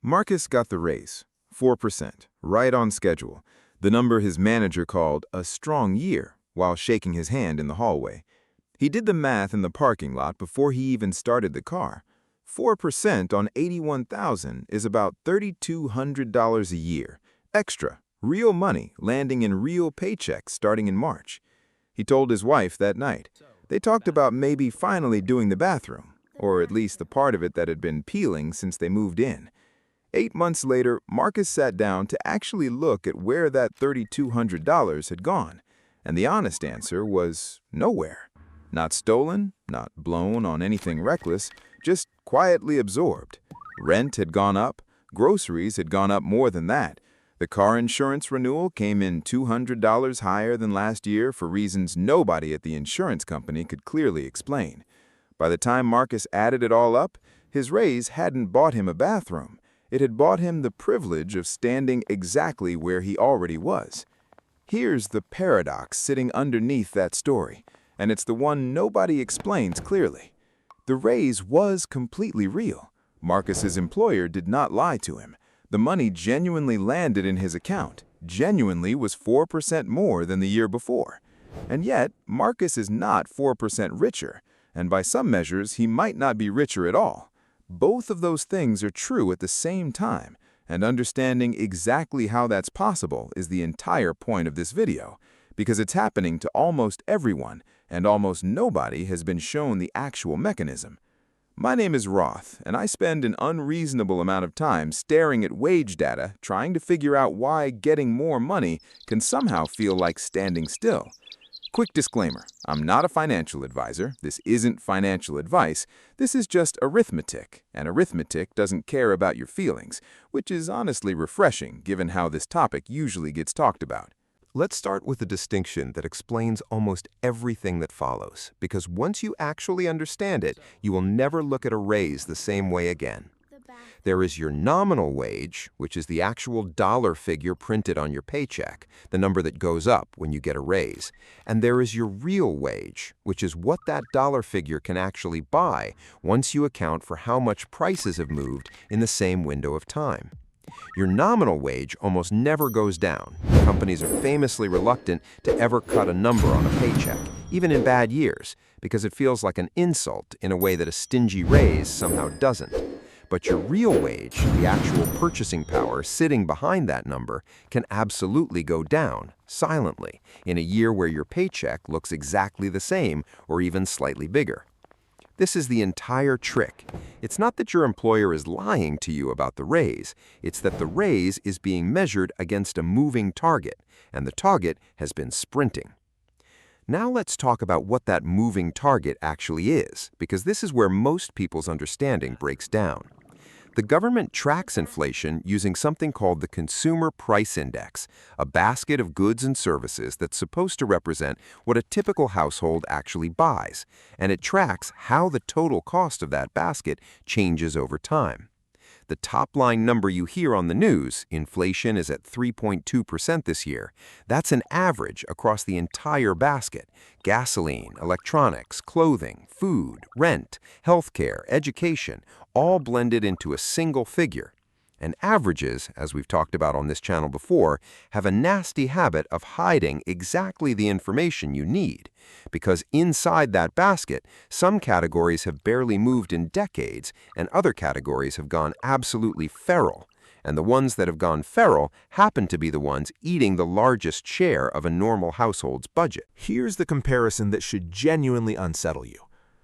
Marcus got the raise, 4%, right on schedule, the number his manager called a strong year, while shaking his hand in the hallway. He did the math in the parking lot before he even started the car. 4% on $81,000 is about $3,200 a year, extra, real money landing in real paychecks starting in March. He told his wife that night. They talked about maybe finally doing the bathroom, or at least the part of it that had been peeling since they moved in. 8 months later, Marcus sat down to actually look at where that $3,200 had gone, and the honest answer was nowhere. Not stolen, not blown on anything reckless, just quietly absorbed. Rent had gone up, groceries had gone up more than that. The car insurance renewal came in $200 higher than last year for reasons nobody at the insurance company could clearly explain. By the time Marcus added it all up, his raise hadn't bought him a bathroom. It had bought him the privilege of standing exactly where he already was. Here's the paradox sitting underneath that story, and it's the one nobody explains clearly. The raise was completely real. Marcus's employer did not lie to him. The money genuinely landed in his account, genuinely was 4% more than the year before. And yet, Marcus is not 4% richer, and by some measures, he might not be richer at all. Both of those things are true at the same time, and understanding exactly how that's possible is the entire point of this video, because it's happening to almost everyone, and almost nobody has been shown the actual mechanism. My name is Roth, and I spend an unreasonable amount of time staring at wage data, trying to figure out why getting more money can somehow feel like standing still. Quick disclaimer, I'm not a financial advisor. This isn't financial advice. This is just arithmetic, and arithmetic doesn't care about your feelings, which is honestly refreshing given how this topic usually gets talked about. Let's start with a distinction that explains almost everything that follows, because once you actually understand it, you will never look at a raise the same way again. There is your nominal wage, which is the actual dollar figure printed on your paycheck, the number that goes up when you get a raise. And there is your real wage, which is what that dollar figure can actually buy once you account for how much prices have moved in the same window of time. Your nominal wage almost never goes down. Companies are famously reluctant to ever cut a number on a paycheck, even in bad years, because it feels like an insult in a way that a stingy raise somehow doesn't. But your real wage, the actual purchasing power sitting behind that number, can absolutely go down, silently, in a year where your paycheck looks exactly the same or even slightly bigger. This is the entire trick. It's not that your employer is lying to you about the raise, it's that the raise is being measured against a moving target, and the target has been sprinting. Now let's talk about what that moving target actually is, because this is where most people's understanding breaks down. The government tracks inflation using something called the Consumer Price Index, a basket of goods and services that's supposed to represent what a typical household actually buys, and it tracks how the total cost of that basket changes over time. The top-line number you hear on the news, inflation is at 3.2% this year, that's an average across the entire basket: gasoline, electronics, clothing, food, rent, healthcare, education, all blended into a single figure. And averages, as we've talked about on this channel before, have a nasty habit of hiding exactly the information you need. Because inside that basket, some categories have barely moved in decades, and other categories have gone absolutely feral. And the ones that have gone feral happen to be the ones eating the largest share of a normal household's budget. Here's the comparison that should genuinely unsettle you.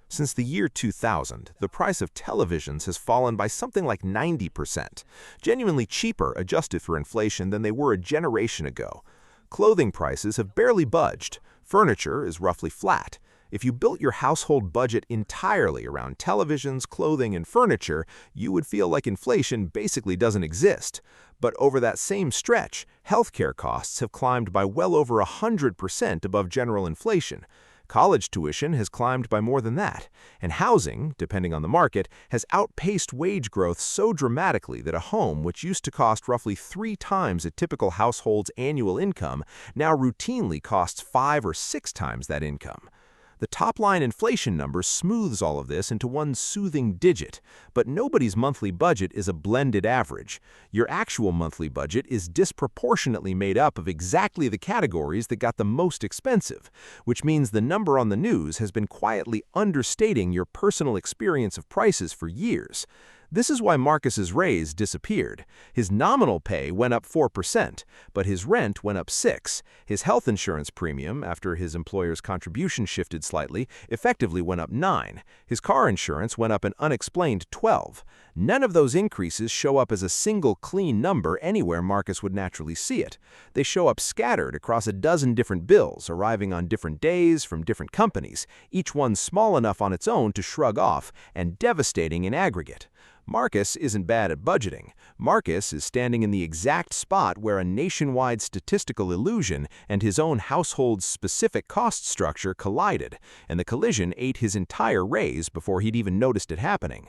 Since the year 2000, the price of televisions has fallen by something like 90%, genuinely cheaper adjusted for inflation than they were a generation ago. Clothing prices have barely budged. Furniture is roughly flat. If you built your household budget entirely around televisions, clothing, and furniture, you would feel like inflation basically doesn't exist. But over that same stretch, healthcare costs have climbed by well over 100% above general inflation. College tuition has climbed by more than that, and housing, depending on the market, has outpaced wage growth so dramatically that a home which used to cost roughly 3 times a typical household's annual income now routinely costs 5 or 6 times that income. The top-line inflation number smooths all of this into one soothing digit, but nobody's monthly budget is a blended average. Your actual monthly budget is disproportionately made up of exactly the categories that got the most expensive, which means the number on the news has been quietly understating your personal experience of prices for years. This is why Marcus's raise disappeared. His nominal pay went up 4%, but his rent went up 6%. His health insurance premium, after his employer's contribution shifted slightly, effectively went up 9%. His car insurance went up an unexplained 12%. None of those increases show up as a single clean number anywhere Marcus would naturally see it. They show up scattered across a dozen different bills, arriving on different days from different companies, each one small enough on its own to shrug off and devastating in aggregate. Marcus isn't bad at budgeting. Marcus is standing in the exact spot where a nationwide statistical illusion and his own household's specific cost structure collided, and the collision ate his entire raise before he'd even noticed it happening.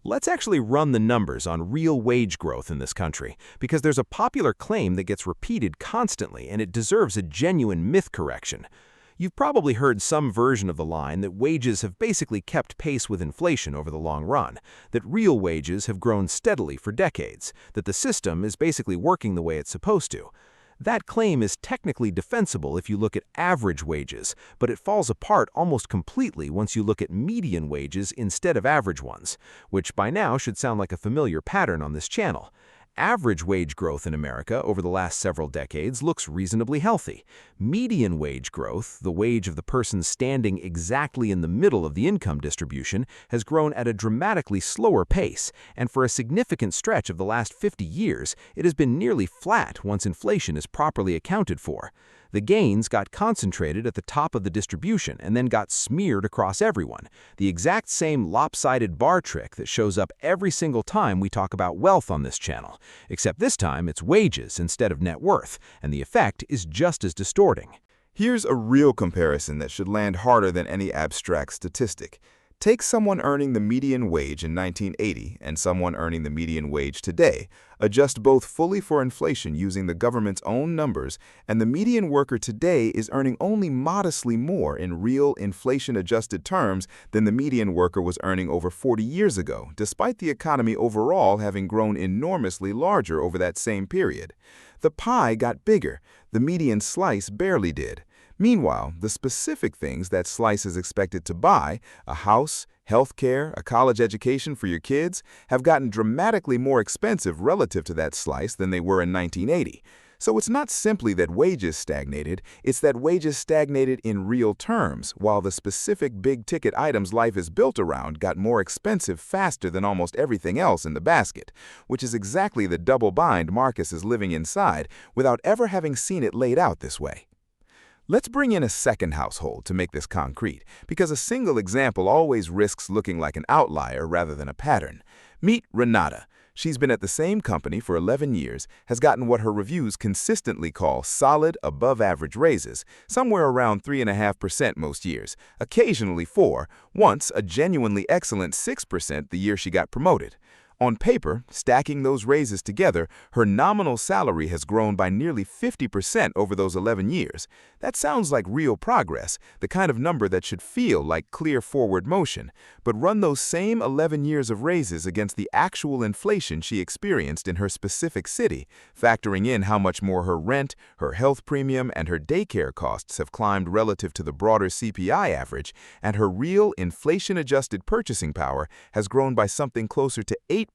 Let's actually run the numbers on real wage growth in this country, because there's a popular claim that gets repeated constantly and it deserves a genuine myth correction. You've probably heard some version of the line that wages have basically kept pace with inflation over the long run, that real wages have grown steadily for decades, that the system is basically working the way it's supposed to. That claim is technically defensible if you look at average wages, but it falls apart almost completely once you look at median wages instead of average ones, which by now should sound like a familiar pattern on this channel. Average wage growth in America over the last several decades looks reasonably healthy. Median wage growth, the wage of the person standing exactly in the middle of the income distribution, has grown at a dramatically slower pace, and for a significant stretch of the last 50 years, it has been nearly flat once inflation is properly accounted for. The gains got concentrated at the top of the distribution and then got smeared across everyone, the exact same lopsided bar trick that shows up every single time we talk about wealth on this channel, except this time it's wages instead of net worth, and the effect is just as distorting. Here's a real comparison that should land harder than any abstract statistic. Take someone earning the median wage in 1980 and someone earning the median wage today, adjust both fully for inflation using the government's own numbers, and the median worker today is earning only modestly more in real inflation-adjusted terms than the median worker was earning over 40 years ago, despite the economy overall having grown enormously larger over that same period. The pie got bigger, the median slice barely did. Meanwhile, the specific things that slice is expected to buy, a house, healthcare, a college education for your kids, have gotten dramatically more expensive relative to that slice than they were in 1980. So it's not simply that wages stagnated, it's that wages stagnated in real terms, while the specific big-ticket items life is built around got more expensive faster than almost everything else in the basket, which is exactly the double bind Marcus is living inside without ever having seen it laid out this way. Let's bring in a second household to make this concrete, because a single example always risks looking like an outlier rather than a pattern. Meet Renata. She's been at the same company for 11 years, has gotten what her reviews consistently call solid, above-average raises, somewhere around 3.5% most years, occasionally 4%, once a genuinely excellent 6% the year she got promoted. On paper, stacking those raises together, her nominal salary has grown by nearly 50% over those 11 years. That sounds like real progress, the kind of number that should feel like clear forward motion. But run those same 11 years of raises against the actual inflation she experienced in her specific city, factoring in how much more her rent, her health premium, and her daycare costs have climbed relative to the broader CPI average, and her real inflation-adjusted purchasing power has grown by something closer to 8%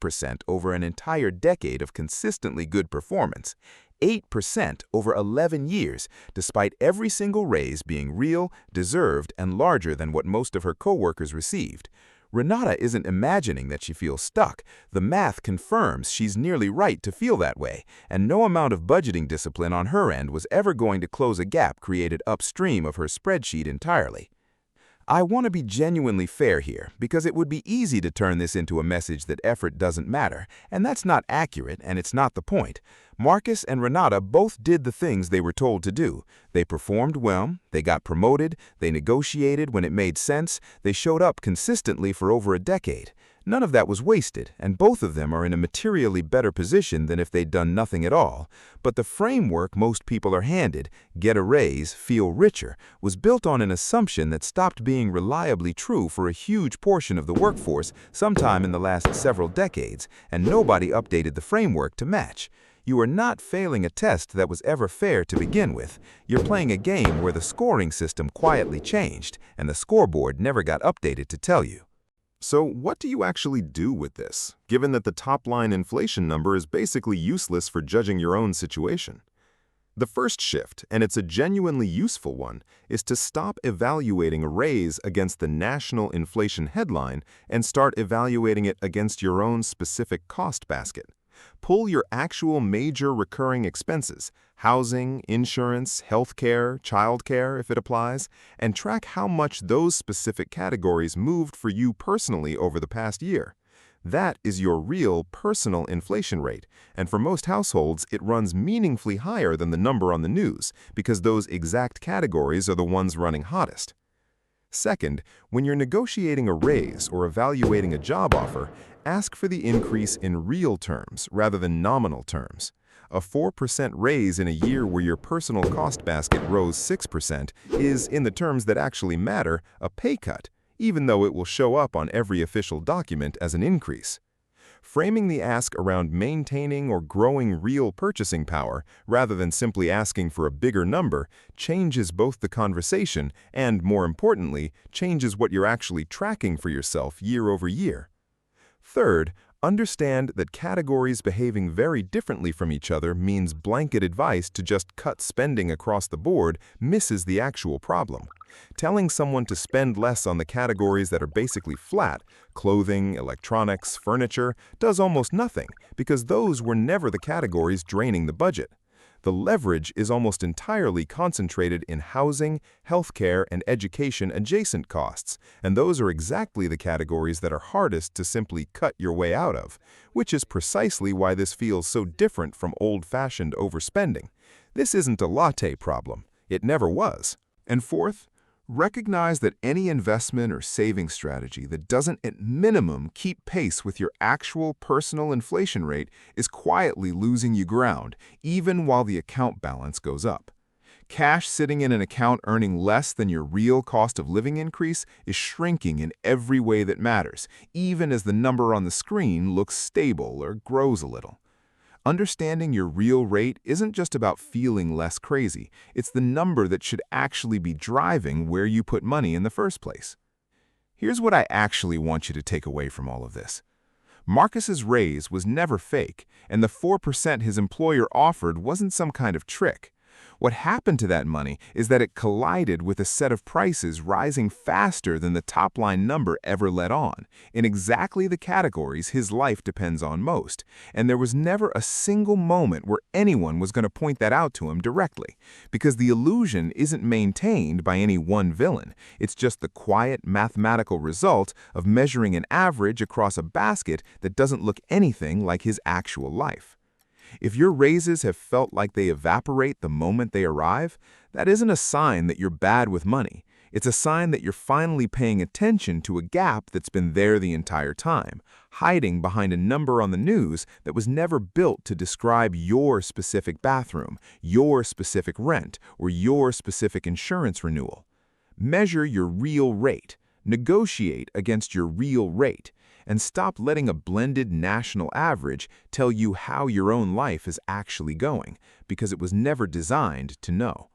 over an entire decade of consistently good performance. 8% over 11 years, despite every single raise being real, deserved, and larger than what most of her coworkers received. Renata isn't imagining that she feels stuck. The math confirms she's nearly right to feel that way, and no amount of budgeting discipline on her end was ever going to close a gap created upstream of her spreadsheet entirely. I want to be genuinely fair here, because it would be easy to turn this into a message that effort doesn't matter, and that's not accurate, and it's not the point. Marcus and Renata both did the things they were told to do. They performed well, they got promoted, they negotiated when it made sense, they showed up consistently for over a decade. None of that was wasted, and both of them are in a materially better position than if they'd done nothing at all. But the framework most people are handed, get a raise, feel richer, was built on an assumption that stopped being reliably true for a huge portion of the workforce sometime in the last several decades, and nobody updated the framework to match. You are not failing a test that was ever fair to begin with. You're playing a game where the scoring system quietly changed, and the scoreboard never got updated to tell you. So what do you actually do with this, given that the top-line inflation number is basically useless for judging your own situation? The first shift, and it's a genuinely useful one, is to stop evaluating a raise against the national inflation headline and start evaluating it against your own specific cost basket. Pull your actual major recurring expenses, housing, insurance, healthcare, childcare if it applies, and track how much those specific categories moved for you personally over the past year. That is your real personal inflation rate, and for most households, it runs meaningfully higher than the number on the news because those exact categories are the ones running hottest. Second, when you're negotiating a raise or evaluating a job offer, ask for the increase in real terms rather than nominal terms. A 4% raise in a year where your personal cost basket rose 6% is, in the terms that actually matter, a pay cut, even though it will show up on every official document as an increase. Framing the ask around maintaining or growing real purchasing power rather than simply asking for a bigger number changes both the conversation and, more importantly, changes what you're actually tracking for yourself year over year. Third, understand that categories behaving very differently from each other means blanket advice to just cut spending across the board misses the actual problem. Telling someone to spend less on the categories that are basically flat, clothing, electronics, furniture, does almost nothing because those were never the categories draining the budget. The leverage is almost entirely concentrated in housing, healthcare, and education adjacent costs, and those are exactly the categories that are hardest to simply cut your way out of, which is precisely why this feels so different from old-fashioned overspending. This isn't a latte problem. It never was. And fourth, recognize that any investment or saving strategy that doesn't at minimum keep pace with your actual personal inflation rate is quietly losing you ground, even while the account balance goes up. Cash sitting in an account earning less than your real cost of living increase is shrinking in every way that matters, even as the number on the screen looks stable or grows a little. Understanding your real rate isn't just about feeling less crazy. It's the number that should actually be driving where you put money in the first place. Here's what I actually want you to take away from all of this. Marcus's raise was never fake, and the 4% his employer offered wasn't some kind of trick. What happened to that money is that it collided with a set of prices rising faster than the top-line number ever let on, in exactly the categories his life depends on most, and there was never a single moment where anyone was going to point that out to him directly, because the illusion isn't maintained by any one villain. It's just the quiet mathematical result of measuring an average across a basket that doesn't look anything like his actual life. If your raises have felt like they evaporate the moment they arrive, that isn't a sign that you're bad with money. It's a sign that you're finally paying attention to a gap that's been there the entire time, hiding behind a number on the news that was never built to describe your specific bathroom, your specific rent, or your specific insurance renewal. Measure your real rate. Negotiate against your real rate. And stop letting a blended national average tell you how your own life is actually going, because it was never designed to know.